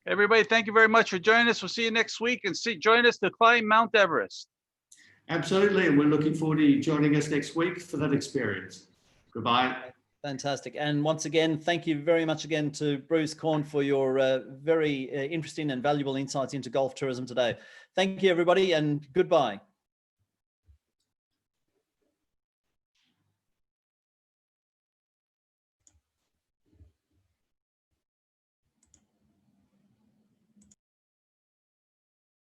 Everybody, thank you very much for joining us. We'll see you next week and join us to climb Mount Everest. Absolutely. And we're looking forward to you joining us next week for that experience. Goodbye. Fantastic. And once again, thank you very much again to Bruce Korn for your very interesting and valuable insights into golf tourism today. Thank you, everybody, and goodbye.